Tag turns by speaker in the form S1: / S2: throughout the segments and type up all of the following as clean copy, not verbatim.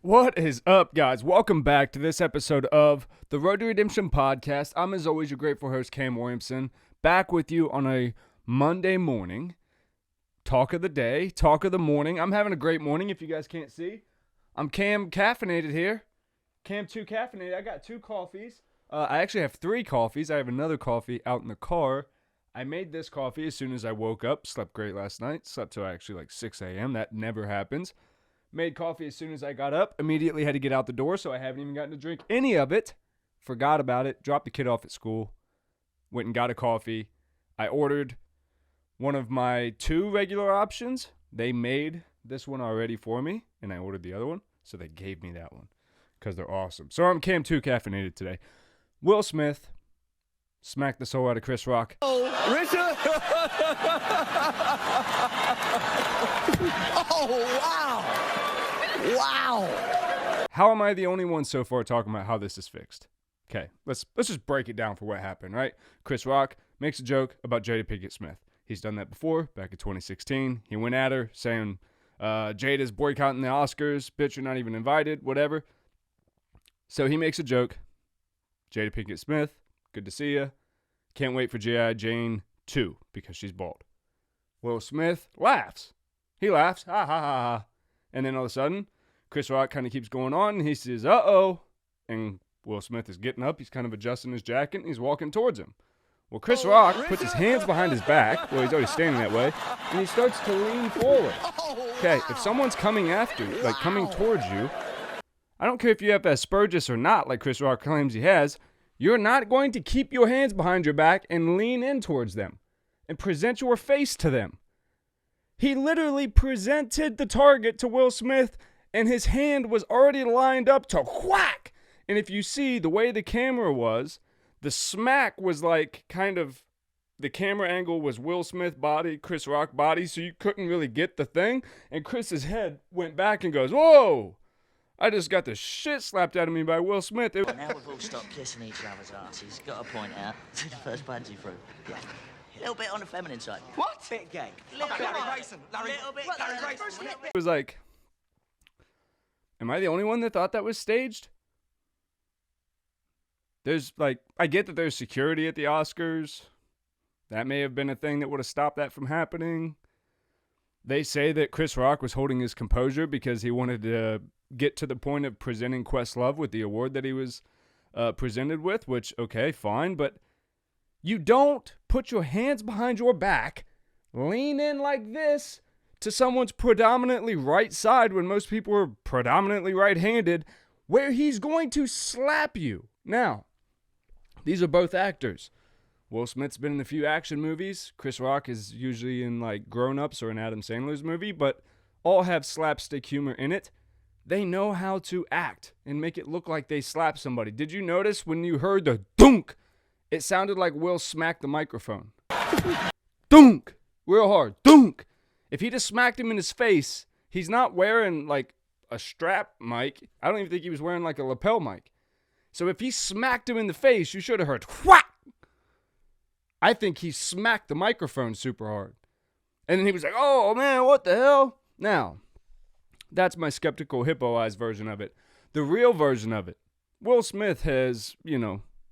S1: What is up, guys? Welcome back to this episode of the Road to Redemption podcast. I'm, as always, your grateful host, Cam Williamson, back with you on a Monday morning. Talk of the day, talk of the morning. I'm having a great morning, if you guys can't see. I'm Cam caffeinated here. Cam 2 caffeinated. I got 2 coffees. I actually have 3 coffees. I have another coffee out in the car. I made this coffee as soon as I woke up. Slept great last night. Slept till actually like 6 a.m. That never happens. Made coffee as soon as I got up. Immediately had to get out the door, so I haven't even gotten to drink any of it. Forgot about it. Dropped the kid off at school. Went and got a coffee. I ordered one of my 2 regular options. They made this one already for me, and I ordered the other one, so they gave me that one because they're awesome. So I'm Cam 2 caffeinated today. Will Smith smacked the soul out of Chris Rock.
S2: Oh, Richard! Oh, wow! Wow!
S1: How am I the only one so far talking about how this is fixed? Okay, let's just break it down for what happened, right? Chris Rock makes a joke about Jada Pinkett Smith. He's done that before, back in 2016. He went at her saying, Jada's boycotting the Oscars, bitch, you're not even invited, whatever. So he makes a joke. Jada Pinkett Smith, good to see ya. Can't wait for G.I. Jane 2 because she's bald. Will Smith laughs. He laughs, ha ha ha ha. And then all of a sudden, Chris Rock kind of keeps going on, and he says, uh-oh. And Will Smith is getting up. He's kind of adjusting his jacket, and he's walking towards him. Well, Chris Rock puts his hands behind his back. Well, he's already standing that way. And he starts to lean forward. Okay, if someone's coming after you, like coming towards you, I don't care if you have Asperger's or not, like Chris Rock claims he has, you're not going to keep your hands behind your back and lean in towards them and present your face to them. He literally presented the target to Will Smith, and his hand was already lined up to whack. And if you see the way the camera was, the smack was like kind of, the camera angle was Will Smith body, Chris Rock body, so you couldn't really get the thing. And Chris's head went back and goes, whoa, I just got the shit slapped out of me by Will Smith.
S3: Now we've all stopped kissing each other's asses. Got to point out to the first pansy fruit. Yeah. A little bit on the feminine side.
S2: What? Bit gay.
S3: Little bit.
S2: Larry Grayson. Larry Grayson.
S1: It was like, am I the only one that thought that was staged? There's like, I get that there's security at the Oscars. That may have been a thing that would have stopped that from happening. They say that Chris Rock was holding his composure because he wanted to get to the point of presenting Questlove with the award that he was presented with, which, okay, fine, but you don't put your hands behind your back, lean in like this to someone's predominantly right side when most people are predominantly right-handed, where he's going to slap you. Now, these are both actors. Will Smith's been in a few action movies. Chris Rock is usually in like Grown Ups or an Adam Sandler's movie, but all have slapstick humor in it. They know how to act and make it look like they slap somebody. Did you notice when you heard the dunk, it sounded like Will smacked the microphone. Dunk! Real hard. Dunk! If he just smacked him in his face, he's not wearing like a strap mic. I don't even think he was wearing like a lapel mic. So if he smacked him in the face, you should have heard whack! I think he smacked the microphone super hard. And then he was like, oh man, what the hell? Now, that's my skeptical hippo eyes version of it. The real version of it, Will Smith has,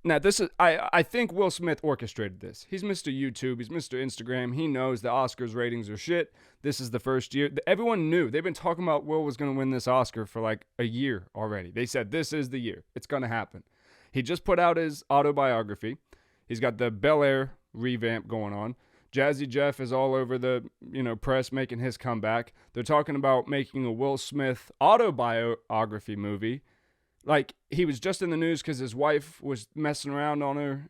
S1: now this is, I think Will Smith orchestrated this. He's Mr. YouTube, he's Mr. Instagram. He knows the Oscars ratings are shit. This is the first year. Everyone knew. They've been talking about Will was going to win this Oscar for like a year already. They said, this is the year. It's going to happen. He just put out his autobiography. He's got the Bel Air revamp going on. Jazzy Jeff is all over the, press making his comeback. They're talking about making a Will Smith autobiography movie. Like, he was just in the news because his wife was messing around on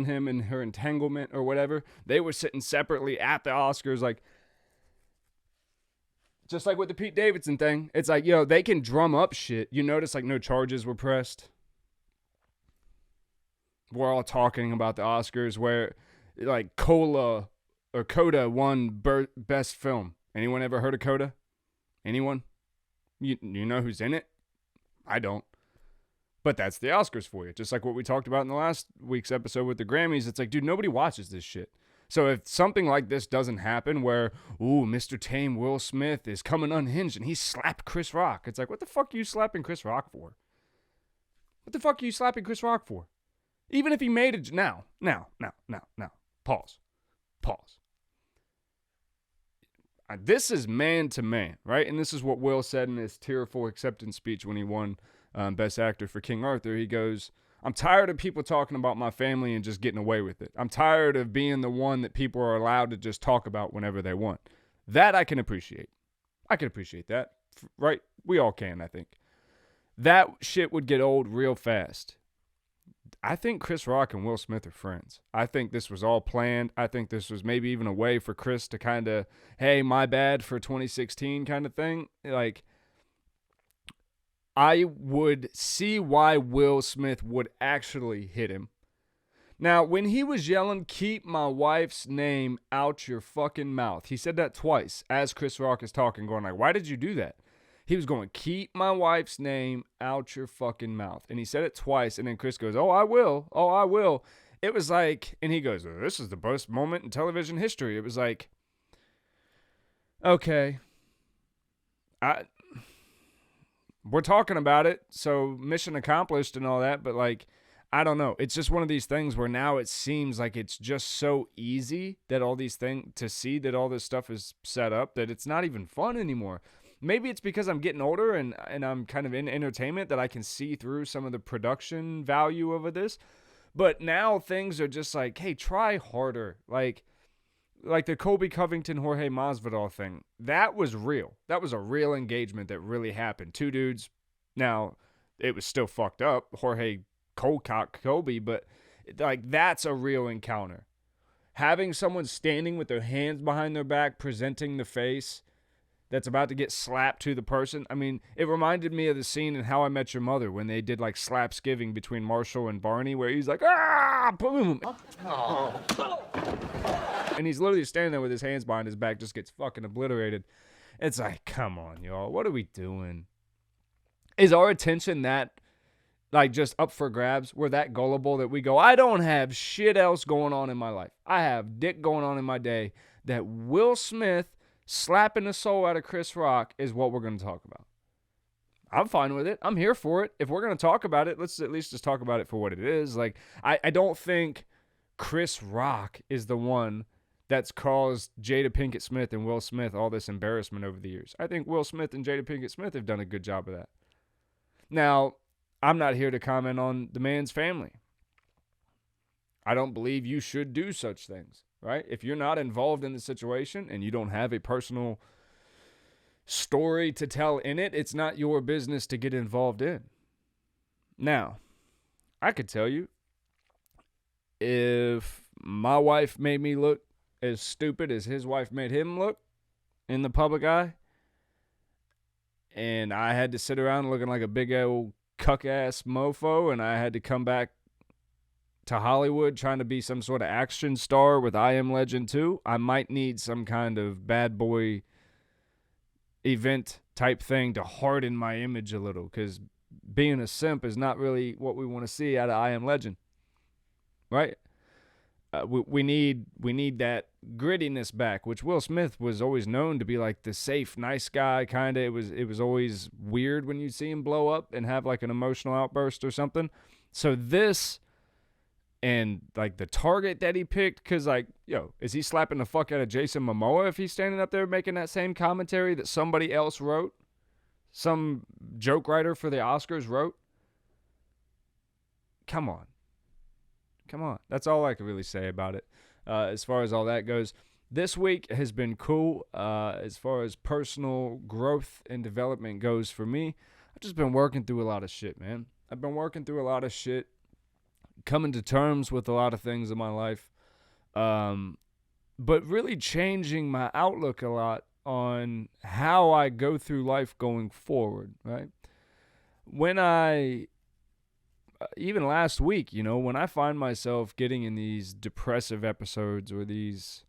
S1: him and her entanglement or whatever. They were sitting separately at the Oscars, like, just like with the Pete Davidson thing. It's like, they can drum up shit. You notice, like, no charges were pressed. We're all talking about the Oscars where, like, Coda won best film. Anyone ever heard of Coda? Anyone? You know who's in it? I don't. But that's the Oscars for you. Just like what we talked about in the last week's episode with the Grammys. It's like, dude, nobody watches this shit. So if something like this doesn't happen where, ooh, Mr. Tame Will Smith is coming unhinged and he slapped Chris Rock, it's like, what the fuck are you slapping Chris Rock for? What the fuck are you slapping Chris Rock for? Even if he made it, now, pause. This is man to man, right? And this is what Will said in his tearful acceptance speech when he won Best Actor for King Arthur. He goes, I'm tired of people talking about my family and just getting away with it. I'm tired of being the one that people are allowed to just talk about whenever they want. That I can appreciate. I can appreciate that, right? We all can, I think. That shit would get old real fast. I think Chris Rock and Will Smith are friends. I think this was all planned. I think this was maybe even a way for Chris to kind of, hey, my bad for 2016 kind of thing. Like, I would see why Will Smith would actually hit him. Now, when he was yelling, keep my wife's name out your fucking mouth, he said that twice as Chris Rock is talking, going like, why did you do that? He was going, keep my wife's name out your fucking mouth. And he said it twice, and then Chris goes, oh, I will. Oh, I will. It was like, and he goes, oh, this is the best moment in television history. It was like, okay. We're talking about it, so mission accomplished and all that, but like, I don't know. It's just one of these things where now it seems like it's just so easy that all these things, to see that all this stuff is set up, that it's not even fun anymore. Maybe it's because I'm getting older and I'm kind of in entertainment that I can see through some of the production value of this. But now things are just like, hey, try harder. Like the Colby Covington, Jorge Masvidal thing. That was real. That was a real engagement that really happened. Two dudes. Now, it was still fucked up. Jorge cold-cocked Colby, but like that's a real encounter. Having someone standing with their hands behind their back, presenting the face that's about to get slapped to the person. I mean, it reminded me of the scene in How I Met Your Mother when they did like slapsgiving between Marshall and Barney, where he's like, ah, boom. Oh. And he's literally standing there with his hands behind his back, just gets fucking obliterated. It's like, come on, y'all. What are we doing? Is our attention that, like, just up for grabs? We're that gullible that we go, I don't have shit else going on in my life. I have dick going on in my day. That Will Smith slapping the soul out of Chris Rock is what we're going to talk about. I'm fine with it. I'm here for it. If we're going to talk about it, let's at least just talk about it for what it is. Like, I don't think Chris Rock is the one that's caused Jada Pinkett Smith and Will Smith all this embarrassment over the years. I think Will Smith and Jada Pinkett Smith have done a good job of that. Now, I'm not here to comment on the man's family. I don't believe you should do such things. Right? If you're not involved in the situation and you don't have a personal story to tell in it, it's not your business to get involved in. Now, I could tell you, if my wife made me look as stupid as his wife made him look in the public eye, and I had to sit around looking like a big old cuck-ass mofo, and I had to come back to Hollywood trying to be some sort of action star with I Am Legend 2, I might need some kind of bad boy event type thing to harden my image a little, because being a simp is not really what we want to see out of I Am Legend, right? We need that grittiness back, which Will Smith was always known to be like the safe, nice guy kind of. It was always weird when you see him blow up and have like an emotional outburst or something. So this, and like the target that he picked, because like, yo, is he slapping the fuck out of Jason Momoa if he's standing up there making that same commentary that somebody else wrote? Some joke writer for the Oscars wrote? Come on. That's all I can really say about it. As far as all that goes, this week has been cool. As far as personal growth and development goes for me, I've just been working through a lot of shit, man. I've been working through a lot of shit, coming to terms with a lot of things in my life, but really changing my outlook a lot on how I go through life going forward, right? When even last week, you know, when I find myself getting in these depressive episodes or these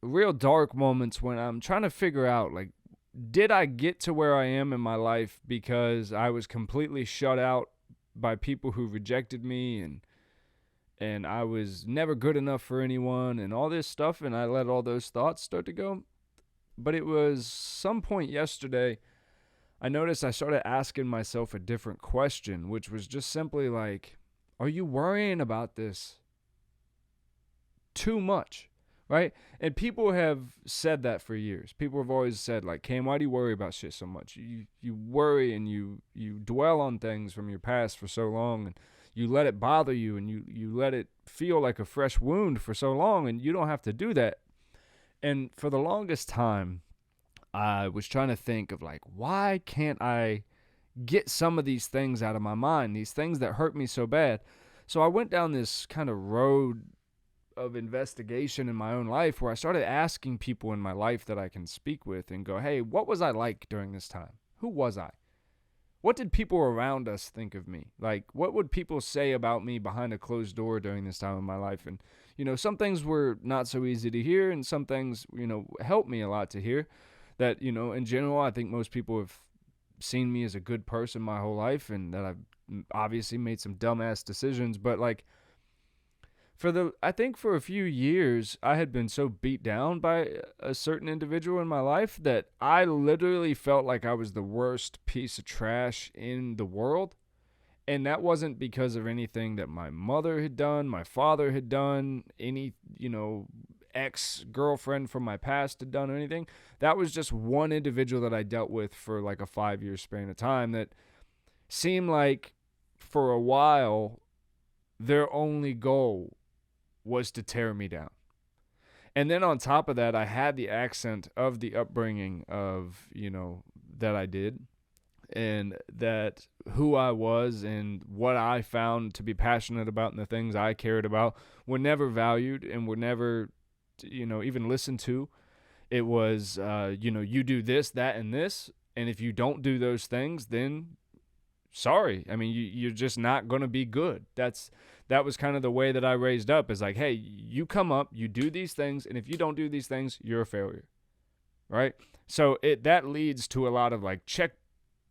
S1: real dark moments when I'm trying to figure out, like, did I get to where I am in my life because I was completely shut out by people who rejected me and I was never good enough for anyone and all this stuff, and I let all those thoughts start to go. But it was some point yesterday, I noticed I started asking myself a different question, which was just simply like, are you worrying about this too much? Right? And people have said that for years. People have always said, like, Cam, why do you worry about shit so much? You worry and you dwell on things from your past for so long, and you let it bother you, and you let it feel like a fresh wound for so long, and you don't have to do that. And for the longest time, I was trying to think of, like, why can't I get some of these things out of my mind, these things that hurt me so bad? So I went down this kind of road of investigation in my own life where I started asking people in my life that I can speak with and go, hey, what was I like during this time? Who was I? What did people around us think of me? Like, what would people say about me behind a closed door during this time of my life? And, some things were not so easy to hear, and some things, helped me a lot to hear. That, in general, I think most people have seen me as a good person my whole life, and that I've obviously made some dumbass decisions, but, like, I think for a few years, I had been so beat down by a certain individual in my life that I literally felt like I was the worst piece of trash in the world. And that wasn't because of anything that my mother had done, my father had done, any, ex-girlfriend from my past had done or anything. That was just one individual that I dealt with for like a 5-year span of time that seemed like for a while their only goal was to tear me down. And then on top of that, I had the accent of the upbringing of, that I did, and that who I was and what I found to be passionate about and the things I cared about were never valued and were never, even listened to. It was, you do this, that, and this, and if you don't do those things, then sorry. I mean, you're just not going to be good. That was kind of the way that I raised up, is like, hey, you come up, you do these things, and if you don't do these things, you're a failure, right? So that leads to a lot of like check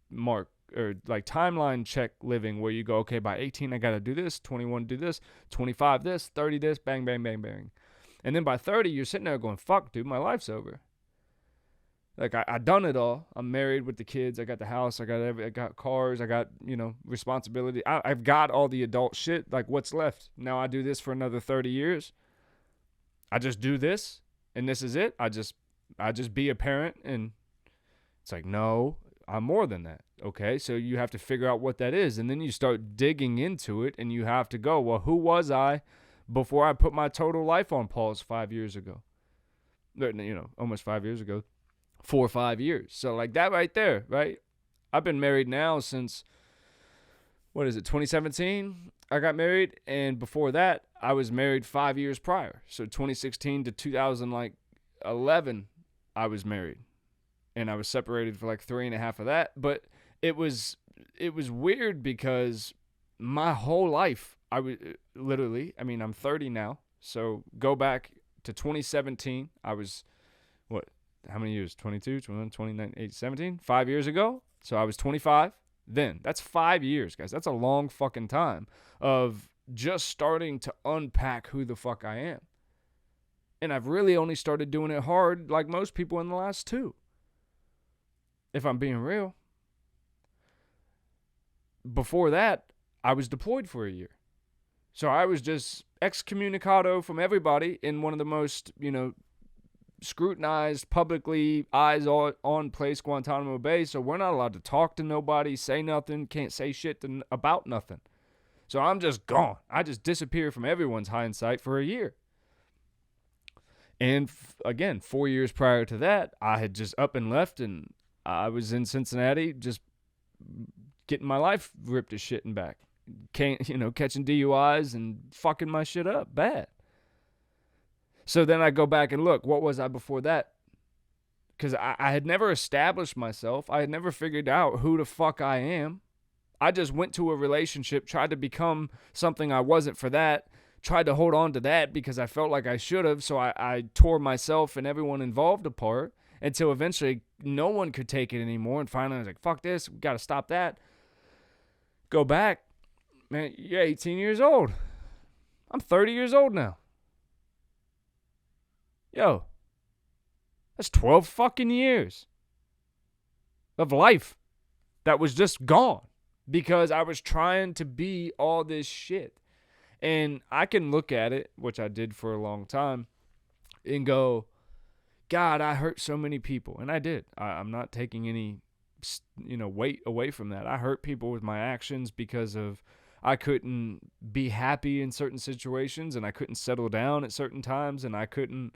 S1: mark or like timeline check living, where you go, okay, by 18, I got to do this, 21, do this, 25, this, 30, this, bang, bang, bang, bang. And then by 30, you're sitting there going, fuck, dude, my life's over. Like, I done it all. I'm married with the kids. I got the house. I got cars. I got, responsibility. I've got all the adult shit. Like, what's left? Now I do this for another 30 years. I just do this, and this is it. I just be a parent, and it's like, no, I'm more than that. Okay, so you have to figure out what that is, and then you start digging into it, and you have to go, well, who was I before I put my total life on pause 5 years ago? Almost 5 years ago. 4 or 5 years. So like that right there, right? I've been married now since, 2017? I got married, and before that, I was married 5 years prior. So 2016 to 2011, I was married, and I was separated for like 3.5 of that. But it was weird because my whole life, I was literally, I'm 30 now. So go back to 2017. I was, how many years? 22, 21, 29, 8, 17? 5 years ago. So I was 25 then. That's 5 years, guys. That's a long fucking time of just starting to unpack who the fuck I am. And I've really only started doing it hard, like most people, in the last 2. If I'm being real. Before that, I was deployed for a year. So I was just excommunicado from everybody in one of the most, scrutinized, publicly, eyes on place, Guantanamo Bay. So we're not allowed to talk to nobody, say nothing, can't say shit about nothing. So I'm just gone. I just disappeared from everyone's hindsight for a year. And again, 4 years prior to that, I had just up and left, and I was in Cincinnati just getting my life ripped to shit and back. Catching DUIs and fucking my shit up bad. So then I go back and look, what was I before that? Because I had never established myself. I had never figured out who the fuck I am. I just went to a relationship, tried to become something I wasn't for that, tried to hold on to that because I felt like I should have. So I tore myself and everyone involved apart until eventually no one could take it anymore. And finally I was like, fuck this, we got to stop that. Go back. Man, you're 18 years old. I'm 30 years old now. Yo, that's 12 fucking years of life that was just gone because I was trying to be all this shit. And I can look at it, which I did for a long time, and go, God, I hurt so many people. And I did. I'm not taking any, weight away from that. I hurt people with my actions because of I couldn't be happy in certain situations, and I couldn't settle down at certain times, and I couldn't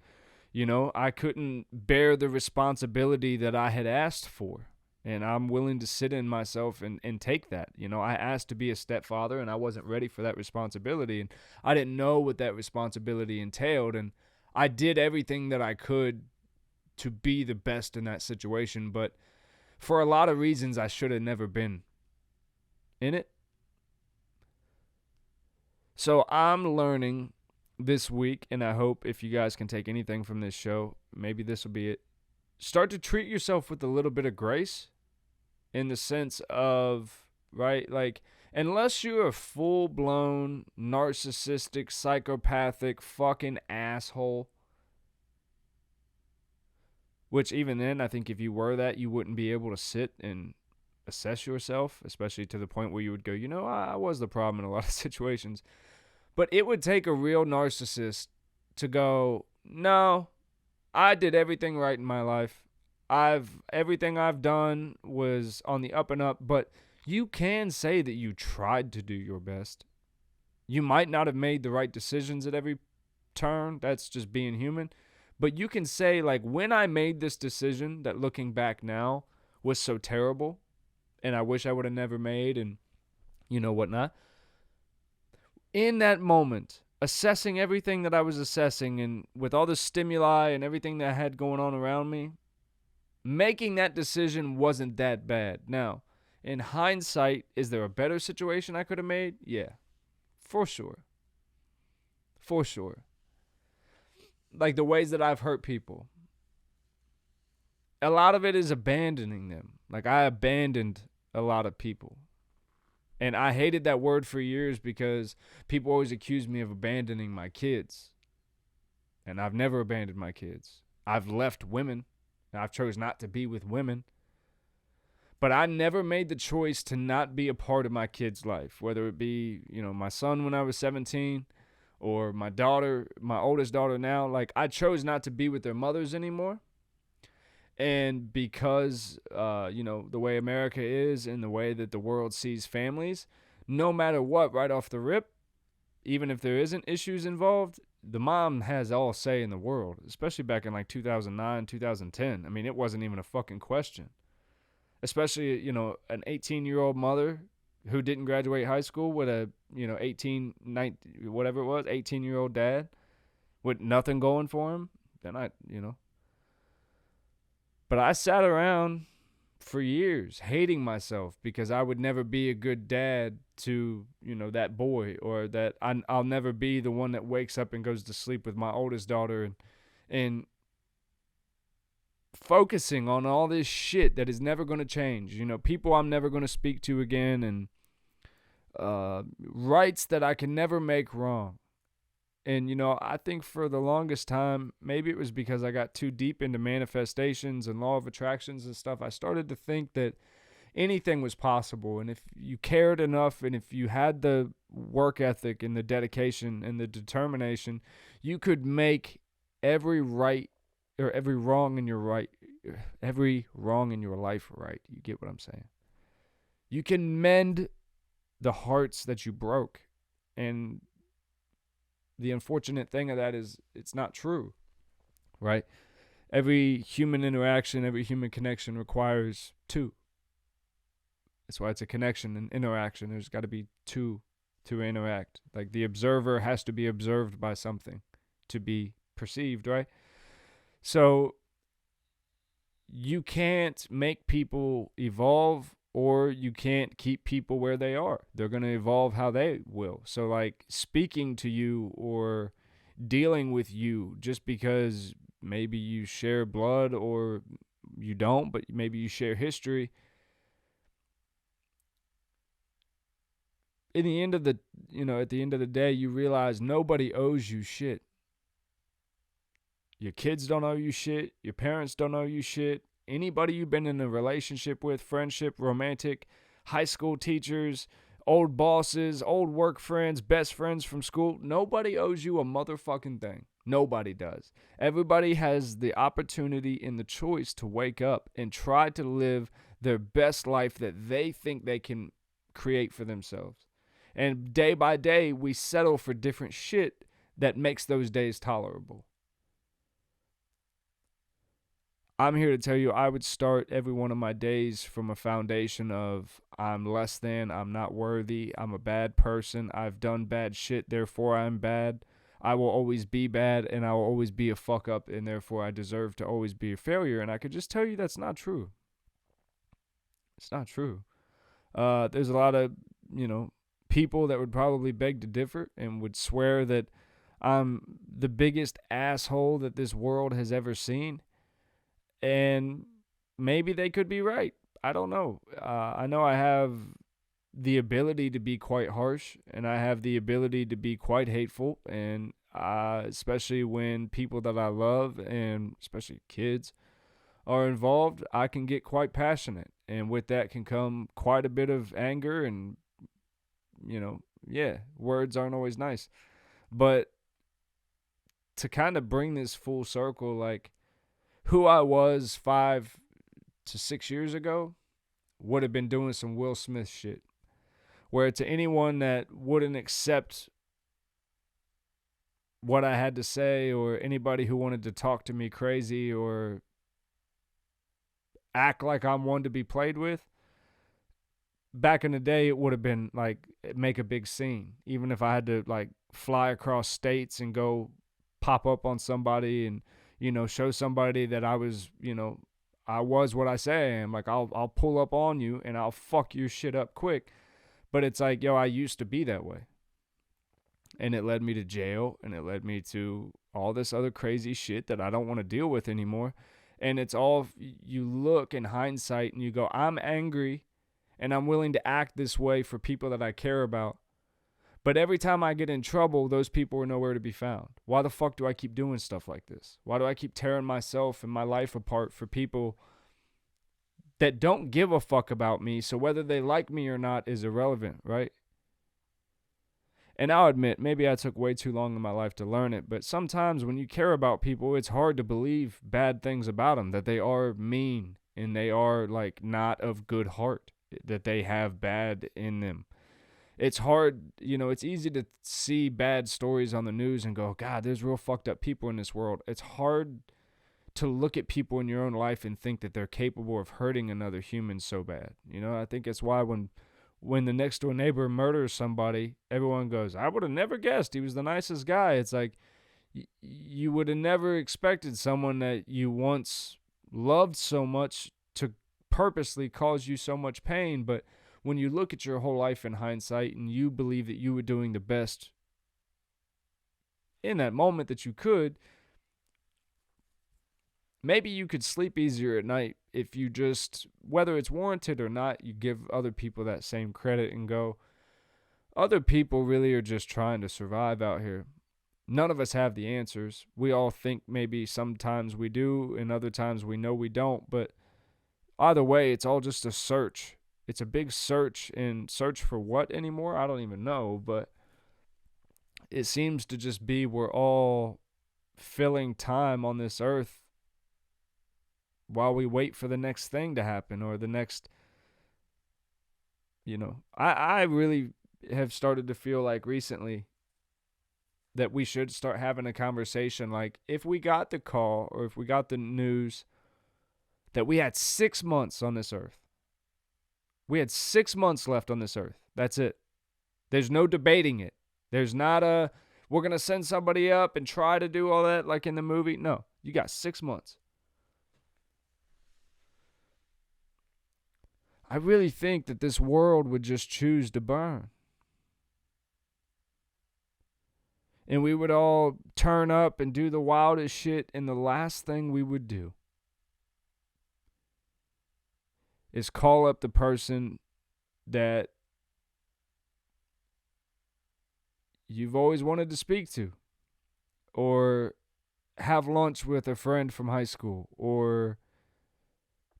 S1: bear the responsibility that I had asked for. And I'm willing to sit in myself and take that. I asked to be a stepfather, and I wasn't ready for that responsibility. And I didn't know what that responsibility entailed. And I did everything that I could to be the best in that situation. But for a lot of reasons, I should have never been in it. So I'm learning this week, and I hope if you guys can take anything from this show, maybe this will be it. Start to treat yourself with a little bit of grace. In the sense of, right, like, unless you're a full-blown, narcissistic, psychopathic, fucking asshole, which even then, I think if you were that, you wouldn't be able to sit and assess yourself, especially to the point where you would go, I was the problem in a lot of situations. But it would take a real narcissist to go, no, I did everything right in my life. Everything I've done was on the up and up, but you can say that you tried to do your best. You might not have made the right decisions at every turn. That's just being human. But you can say, like, when I made this decision that looking back now was so terrible and I wish I would have never made and whatnot. In that moment, assessing everything that I was assessing and with all the stimuli and everything that I had going on around me, making that decision wasn't that bad. Now, in hindsight, is there a better situation I could have made? Yeah, for sure. For sure. Like the ways that I've hurt people. A lot of it is abandoning them. Like I abandoned a lot of people. And I hated that word for years because people always accused me of abandoning my kids. And I've never abandoned my kids. I've left women. I've chose not to be with women. But I never made the choice to not be a part of my kid's life, whether it be, my son when I was 17 or my daughter, my oldest daughter now. Like, I chose not to be with their mothers anymore. And because, the way America is and the way that the world sees families, no matter what, right off the rip, even if there isn't issues involved, the mom has all say in the world, especially back in like 2009, 2010. I mean, it wasn't even a fucking question. Especially, an 18-year-old mother who didn't graduate high school with a, 18-year-old dad with nothing going for him. Then But I sat around for years hating myself because I would never be a good dad to, that boy, or that I'll never be the one that wakes up and goes to sleep with my oldest daughter and focusing on all this shit that is never going to change, people I'm never going to speak to again, and rights that I can never make wrong. And, I think for the longest time, maybe it was because I got too deep into manifestations and law of attractions and stuff. I started to think that anything was possible. And if you cared enough and if you had the work ethic and the dedication and the determination, you could make every wrong in your life right. You get what I'm saying? You can mend the hearts that you broke. And the unfortunate thing of that is it's not true, right? Every human interaction, every human connection requires two. That's why it's a connection and interaction. There's got to be two to interact. Like the observer has to be observed by something to be perceived, right? So you can't make people evolve, or you can't keep people where they are. They're going to evolve how they will. So like speaking to you or dealing with you just because maybe you share blood or you don't, but maybe you share history, in the end of the, at the end of the day, you realize nobody owes you shit. Your kids don't owe you shit. Your parents don't owe you shit. Anybody you've been in a relationship with, friendship, romantic, high school teachers, old bosses, old work friends, best friends from school, nobody owes you a motherfucking thing. Nobody does. Everybody has the opportunity and the choice to wake up and try to live their best life that they think they can create for themselves. And day by day, we settle for different shit that makes those days tolerable. I'm here to tell you, I would start every one of my days from a foundation of I'm less than, I'm not worthy, I'm a bad person, I've done bad shit, therefore I'm bad. I will always be bad, and I will always be a fuck up, and therefore I deserve to always be a failure. And I could just tell you that's not true. It's not true. There's a lot of, people that would probably beg to differ and would swear that I'm the biggest asshole that this world has ever seen. And maybe they could be right. I don't know. I know I have the ability to be quite harsh, and I have the ability to be quite hateful, and especially when people that I love, and especially kids, are involved, I can get quite passionate. And with that can come quite a bit of anger, and, words aren't always nice. But to kind of bring this full circle, like, who I was 5 to 6 years ago would have been doing some Will Smith shit. Where to anyone that wouldn't accept what I had to say, or anybody who wanted to talk to me crazy or act like I'm one to be played with, back in the day, it would have been like, make a big scene. Even if I had to like fly across states and go pop up on somebody and, show somebody that I was, I was what I say I am. Like, I'll pull up on you and I'll fuck your shit up quick. But it's like, I used to be that way. And it led me to jail, and it led me to all this other crazy shit that I don't want to deal with anymore. And it's all, you look in hindsight and you go, I'm angry and I'm willing to act this way for people that I care about. But every time I get in trouble, those people are nowhere to be found. Why the fuck do I keep doing stuff like this? Why do I keep tearing myself and my life apart for people that don't give a fuck about me? So whether they like me or not is irrelevant, right? And I'll admit, maybe I took way too long in my life to learn it, but sometimes when you care about people, it's hard to believe bad things about them, that they are mean and they are like not of good heart, that they have bad in them. It's hard, it's easy to see bad stories on the news and go, God, there's real fucked up people in this world. It's hard to look at people in your own life and think that they're capable of hurting another human so bad. I think it's why when the next door neighbor murders somebody, everyone goes, I would have never guessed he was the nicest guy. It's like, you would have never expected someone that you once loved so much to purposely cause you so much pain. But when you look at your whole life in hindsight and you believe that you were doing the best in that moment that you could, maybe you could sleep easier at night if you just, whether it's warranted or not, you give other people that same credit and go, other people really are just trying to survive out here. None of us have the answers. We all think maybe sometimes we do and other times we know we don't, but either way, it's all just a search. It's a big search, and search for what anymore? I don't even know, but it seems to just be we're all filling time on this earth while we wait for the next thing to happen or the next, I really have started to feel like recently that we should start having a conversation. Like, if we got the call or if we got the news that we had 6 months on this earth, we had 6 months left on this earth. That's it. There's no debating it. There's not we're going to send somebody up and try to do all that like in the movie. No, you got 6 months. I really think that this world would just choose to burn. And we would all turn up and do the wildest shit, and the last thing we would do is call up the person that you've always wanted to speak to, or have lunch with a friend from high school, or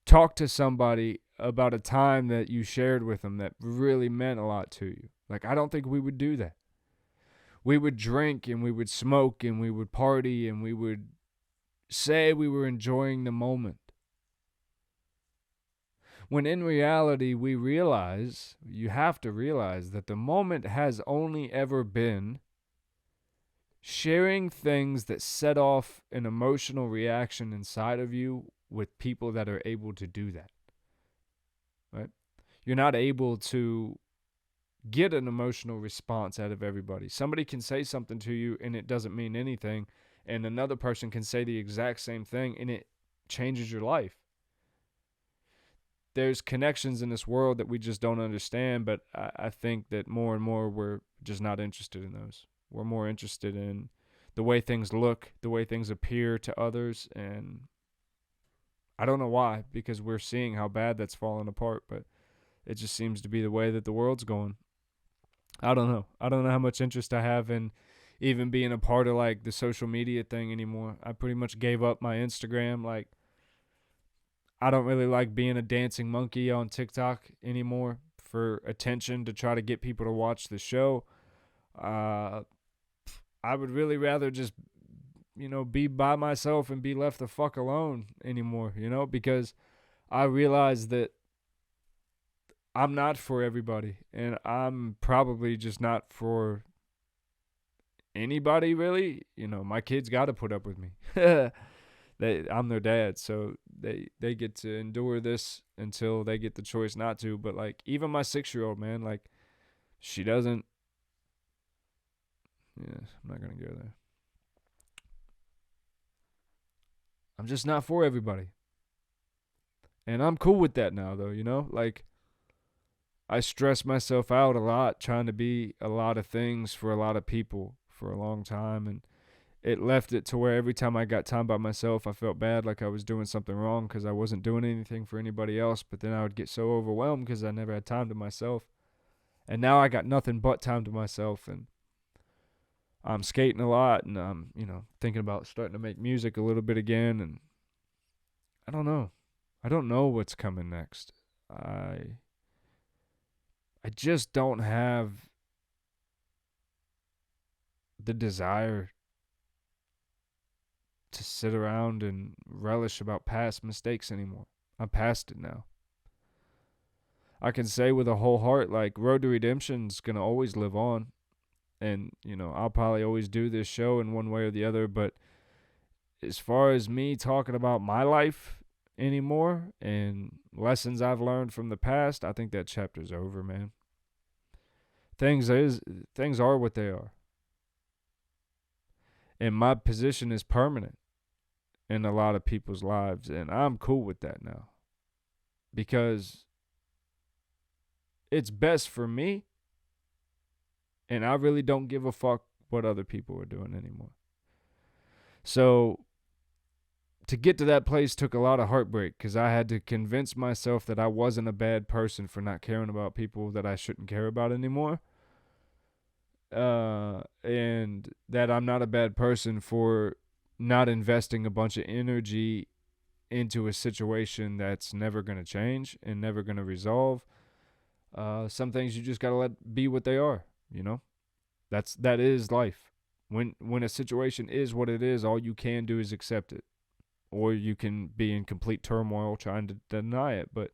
S1: talk to somebody about a time that you shared with them that really meant a lot to you. Like, I don't think we would do that. We would drink and we would smoke and we would party and we would say we were enjoying the moment. When in reality, you have to realize that the moment has only ever been sharing things that set off an emotional reaction inside of you with people that are able to do that. Right? You're not able to get an emotional response out of everybody. Somebody can say something to you and it doesn't mean anything, and another person can say the exact same thing and it changes your life. There's connections in this world that we just don't understand, but I think that more and more we're just not interested in those. We're more interested in the way things look, the way things appear to others, and I don't know why, because we're seeing how bad that's falling apart, but it just seems to be the way that the world's going. I don't know. I don't know how much interest I have in even being a part of like the social media thing anymore. I pretty much gave up my Instagram. Like, I don't really like being a dancing monkey on TikTok anymore for attention to try to get people to watch the show. I would really rather just, be by myself and be left the fuck alone anymore, because I realize that I'm not for everybody, and I'm probably just not for anybody really. My kids got to put up with me. I'm their dad, so they get to endure this until they get the choice not to. But like, even my 6-year-old, man, like, she doesn't. Yeah, I'm not gonna go there. I'm just not for everybody, and I'm cool with that now, though. Like, I stress myself out a lot trying to be a lot of things for a lot of people for a long time, and it left it to where every time I got time by myself, I felt bad, like I was doing something wrong because I wasn't doing anything for anybody else. But then I would get so overwhelmed because I never had time to myself. And now I got nothing but time to myself, and I'm skating a lot, and I'm, thinking about starting to make music a little bit again. And I don't know. I don't know what's coming next. I just don't have the desire to sit around and relish about past mistakes anymore. I'm past it now. I can say with a whole heart, like, Road to Redemption's going to always live on. And, I'll probably always do this show in one way or the other. But as far as me talking about my life anymore and lessons I've learned from the past, I think that chapter's over, man. Things are what they are. And my position is permanent in a lot of people's lives, and I'm cool with that now, because it's best for me, and I really don't give a fuck what other people are doing anymore. So to get to that place took a lot of heartbreak, because I had to convince myself that I wasn't a bad person for not caring about people that I shouldn't care about anymore. And that I'm not a bad person for not investing a bunch of energy into a situation that's never going to change and never going to resolve. Some things you just got to let be what they are, that is life. When a situation is what it is, all you can do is accept it, or you can be in complete turmoil trying to deny it. But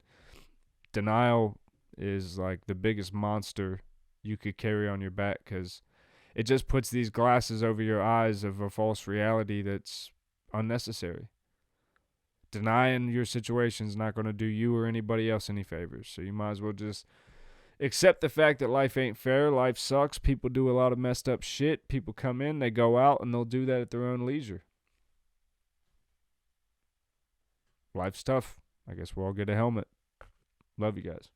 S1: denial is like the biggest monster you could carry on your back, because it just puts these glasses over your eyes of a false reality that's unnecessary. Denying your situation is not going to do you or anybody else any favors. So you might as well just accept the fact that life ain't fair. Life sucks. People do a lot of messed up shit. People come in, they go out, and they'll do that at their own leisure. Life's tough. I guess we'll all get a helmet. Love you guys.